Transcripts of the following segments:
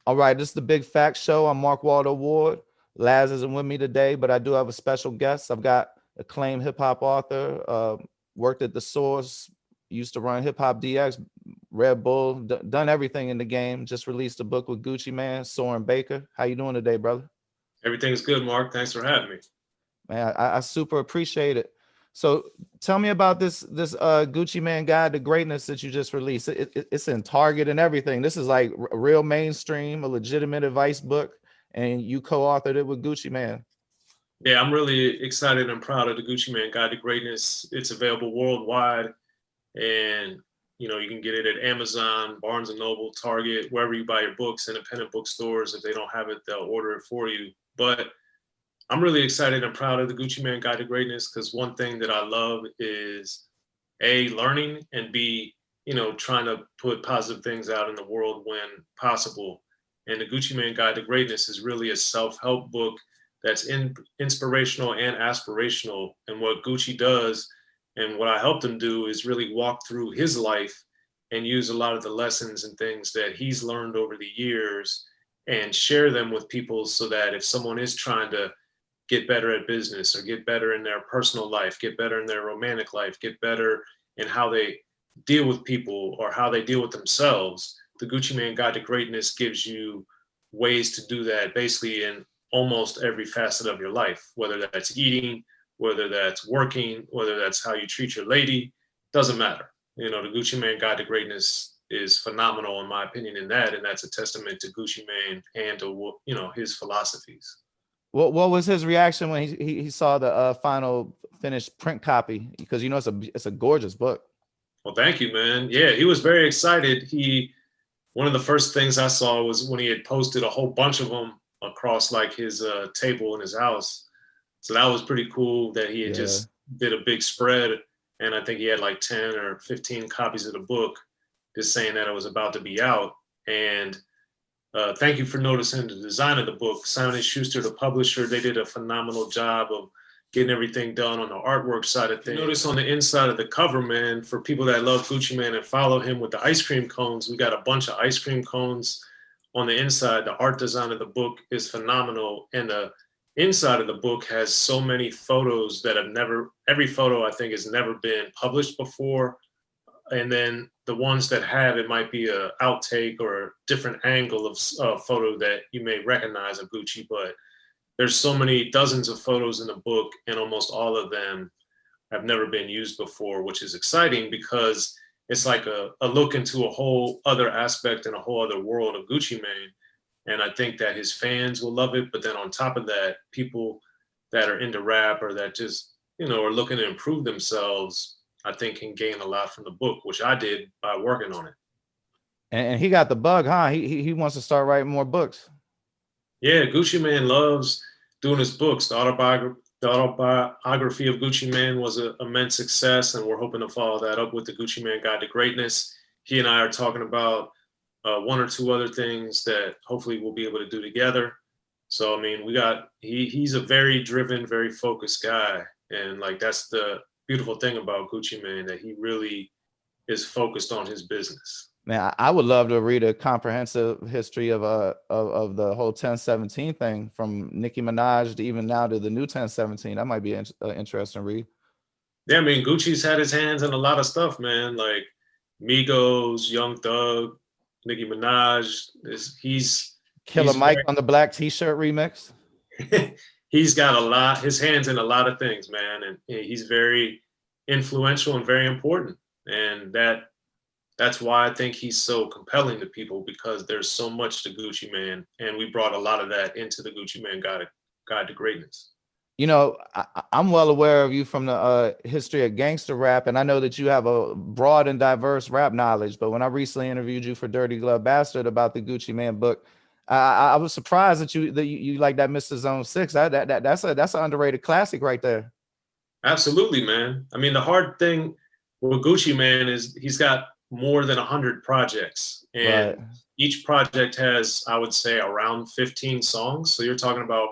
All right, this is the Big Fact Show. I'm Mark Waldo Ward. Laz isn't with me today, but I do have a special guest. I've got acclaimed hip hop author, worked at The Source, used to run HipHopDX, Red Bull, done everything in the game. Just released a book with Gucci Man, Soren Baker. How you doing today, brother? Everything's good, Mark. Thanks for having me. Man, I super appreciate it. So tell me about this Gucci Man Guide to Greatness that you just released. It's in Target and everything. This is like real mainstream, a legitimate advice book, and you co-authored it with Gucci Man. Yeah, I'm really excited and proud of the Gucci Man Guide to Greatness. It's available worldwide, and you can get it at Amazon, Barnes and Noble, Target, wherever you buy your books, independent bookstores. If they don't have it, they'll order it for you. But I'm really excited and proud of the Gucci Man Guide to Greatness because one thing that I love is A, learning, and B, trying to put positive things out in the world when possible. And the Gucci Man Guide to Greatness is really a self-help book that's inspirational and aspirational. And what Gucci does and what I helped him do is really walk through his life and use a lot of the lessons and things that he's learned over the years and share them with people so that if someone is trying to get better at business or get better in their personal life, get better in their romantic life, get better in how they deal with people or how they deal with themselves, the Gucci Man Guide to Greatness gives you ways to do that basically in almost every facet of your life, whether that's eating, whether that's working, whether that's how you treat your lady, doesn't matter. The Gucci Man Guide to Greatness is phenomenal in my opinion in that, and that's a testament to Gucci Man and to his philosophies. What was his reaction when he saw the final finished print copy? Because it's a gorgeous book. Well, thank you, man. Yeah, he was very excited. One of the first things I saw was when he had posted a whole bunch of them across like his table in his house. So that was pretty cool that he had just did a big spread, and I think he had like 10 or 15 copies of the book, just saying that it was about to be out. And thank you for noticing the design of the book. Simon & Schuster, the publisher, they did a phenomenal job of getting everything done on the artwork side of things. Notice on the inside of the cover, man, for people that love Gucci Man and follow him with the ice cream cones, we got a bunch of ice cream cones on the inside. The art design of the book is phenomenal. And the inside of the book has so many photos that every photo I think has never been published before. And then the ones that have, it might be a outtake or a different angle of photo that you may recognize of Gucci, but there's so many dozens of photos in the book and almost all of them have never been used before, which is exciting because it's like a look into a whole other aspect and a whole other world of Gucci Mane. And I think that his fans will love it. But then on top of that, people that are into rap or that just, are looking to improve themselves, I think can gain a lot from the book, which I did by working on it. And he got the bug, huh? He wants to start writing more books. Yeah, Gucci Mane loves doing his books. The autobiography of Gucci Mane was an immense success, and we're hoping to follow that up with the Gucci Mane Guide to Greatness. He and I are talking about one or two other things that hopefully we'll be able to do together. So, I mean, he's a very driven, very focused guy. And like, that's the beautiful thing about Gucci Mane, that he really is focused on his business. Man, I would love to read a comprehensive history of the whole 1017 thing from Nicki Minaj to even now to the new 1017. That might be an interesting read. Yeah, I mean, Gucci's had his hands in a lot of stuff, man. Like Migos, Young Thug, Nicki Minaj. He's Killer Mike on the Black T-shirt remix. He's got his hands in a lot of things, man, and he's very influential and very important. And that's why I think he's so compelling to people, because there's so much to Gucci Mane, and we brought a lot of that into the Gucci Mane Guide to Greatness. I'm well aware of you from the history of gangster rap, and I know that you have a broad and diverse rap knowledge. But when I recently interviewed you for Dirty Glove Bastard about the Gucci Mane book, I was surprised that you like that Mr. Zone 6. That's an underrated classic right there. Absolutely, man. I mean, the hard thing with Gucci Mane is he's got more than 100 projects, and each project has, I would say, around 15 songs. So you're talking about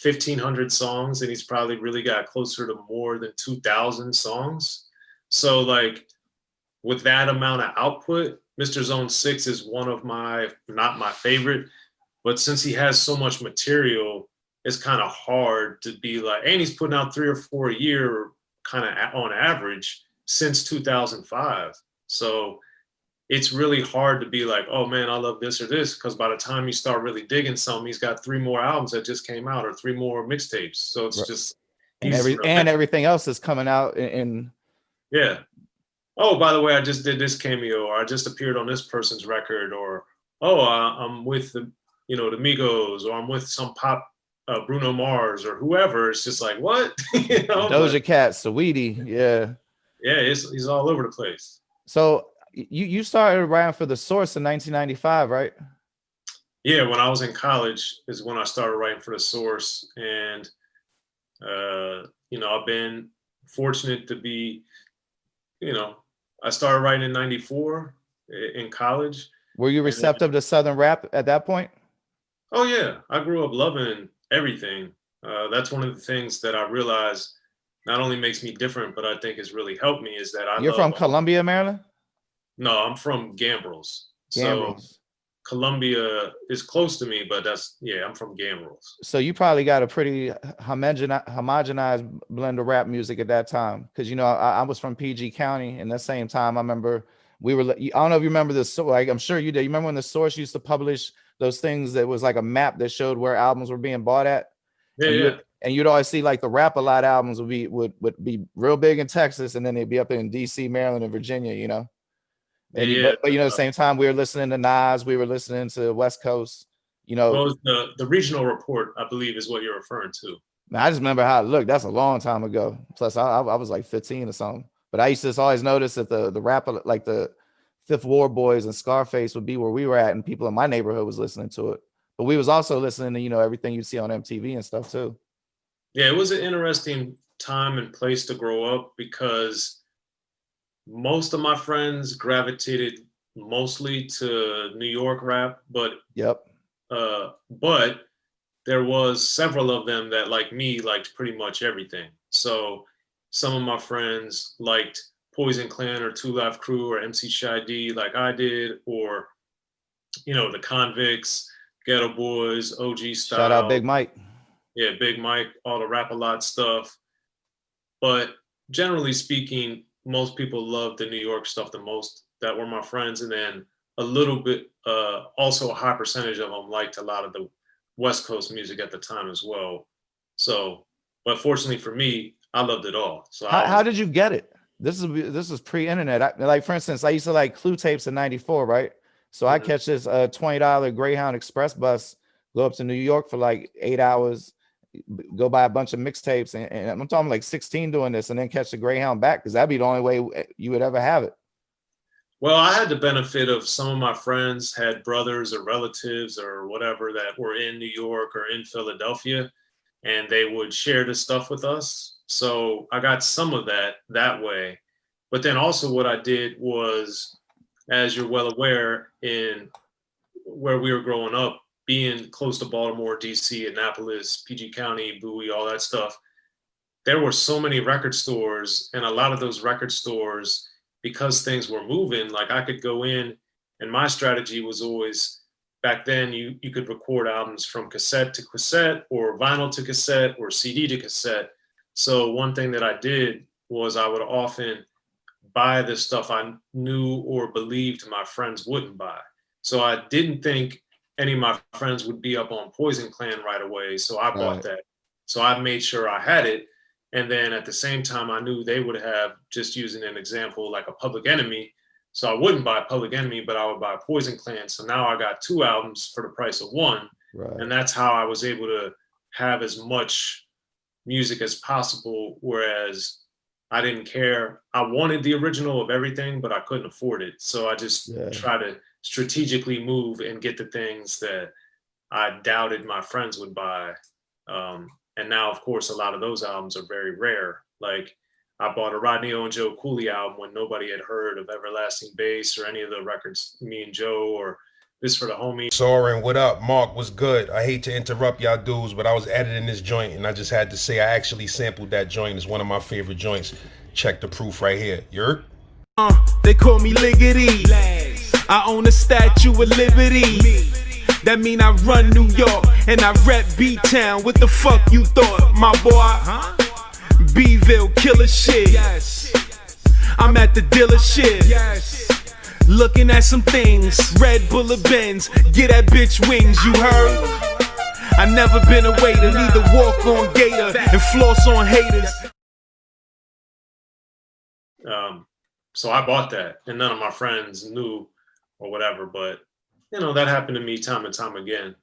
1,500 songs, and he's probably really got closer to more than 2,000 songs. So like with that amount of output, Mr. Zone 6 is one of my, not my favorite, but since he has so much material, it's kind of hard to be like, and he's putting out 3 or 4 a year kind of on average since 2005. So it's really hard to be like, oh man, I love this or this, because by the time you start really digging something, he's got 3 more albums that just came out or 3 more mixtapes. So it's just, and everything else is coming out in yeah. Oh, by the way, I just did this cameo, or I just appeared on this person's record, or oh, I'm with the, you know, the Migos, or I'm with some pop Bruno Mars or whoever. It's just like, what? You know, Doja Cat, Saweetie, yeah, he's all over the place. So you started writing for The Source in 1995, right? Yeah, when I was in college is when I started writing for The Source, and you know, I've been fortunate to be, you know, I started writing in '94 in college. Were you receptive to Southern rap at that point? Oh yeah, I grew up loving everything. That's one of the things that I realized not only makes me different, but I think has really helped me is that You're from Columbia, Maryland? No, I'm from Gambrills. So Columbia is close to me, but that's, yeah, I'm from Gambrills. So you probably got a pretty homogenized blend of rap music at that time. Cause you know, I was from PG County, and the same time I remember we were, I don't know if you remember this, like I'm sure you did. You remember when The Source used to publish those things that was like a map that showed where albums were being bought at? Yeah, and you'd always see like the Rap-A-Lot albums would be real big in Texas, and then they'd be up in DC, Maryland, and Virginia, you know. And but you know, at the same time, we were listening to Nas, we were listening to West Coast, you know. Well, the regional report, I believe, is what you're referring to. I just remember how it looked. That's a long time ago. Plus, I was like 15 or something. But I used to just always notice that the rap, like the Fifth Ward Boys and Scarface would be where we were at, and people in my neighborhood was listening to it. But we was also listening to, you know, everything you see on MTV and stuff too. Yeah, it was an interesting time and place to grow up because most of my friends gravitated mostly to New York rap, but but there was several of them that, like me, liked pretty much everything. So some of my friends liked Poison Clan or Two Live Crew or MC Shy D like I did, or, you know, the Convicts, Ghetto Boys, OG style. Shout out Big Mike. Yeah, Big Mike, all the Rap-A-Lot stuff. But generally speaking, most people loved the New York stuff the most. That were my friends. And then a little bit, also a high percentage of them liked a lot of the West Coast music at the time as well. So, but fortunately for me, I loved it all. So how did you get it? This is pre-internet. Like, for instance, I used to like Clue tapes in '94, right? So I catch this $20 Greyhound Express bus, go up to New York for like 8 hours, go buy a bunch of mixtapes, and I'm talking like 16 doing this, and then catch the Greyhound back, because that'd be the only way you would ever have it. Well, I had the benefit of some of my friends had brothers or relatives or whatever that were in New York or in Philadelphia, and they would share the stuff with us. So I got some of that way. But then also what I did was, as you're well aware, in where we were growing up, being close to Baltimore, DC, Annapolis, PG County, Bowie, all that stuff, there were so many record stores, and a lot of those record stores, because things were moving, like I could go in, and my strategy was always, back then you could record albums from cassette to cassette or vinyl to cassette or CD to cassette. So one thing that I did was I would often buy the stuff I knew or believed my friends wouldn't buy. So I didn't think any of my friends would be up on Poison Clan right away. So I bought that. So I made sure I had it. And then at the same time, I knew they would have, just using an example, like a Public Enemy. So I wouldn't buy Public Enemy, but I would buy Poison Clan. So now I got 2 albums for the price of 1. Right. And that's how I was able to have as much music as possible. Whereas I didn't care. I wanted the original of everything, but I couldn't afford it. So I just try to strategically move and get the things that I doubted my friends would buy. And now, of course, a lot of those albums are very rare. Like I bought a Rodney O and Joe Cooley album when nobody had heard of Everlasting Bass or any of the records, me and Joe, or This for the Homie. Soren, what up? Mark, what's good? I hate to interrupt y'all dudes, but I was editing this joint and I just had to say I actually sampled that joint. It's one of my favorite joints. Check the proof right here. You heard? They call me Liggity. I own a Statue of Liberty. That mean I run New York and I rep B-Town. What the fuck you thought, my boy? B-ville killer shit. I'm at the dealership. Looking at some things. Red Bull Benz. Get that bitch wings, you heard? I never been a waiter. Neither walk on gator and floss on haters. So I bought that, and none of my friends knew or whatever, but you know, that happened to me time and time again.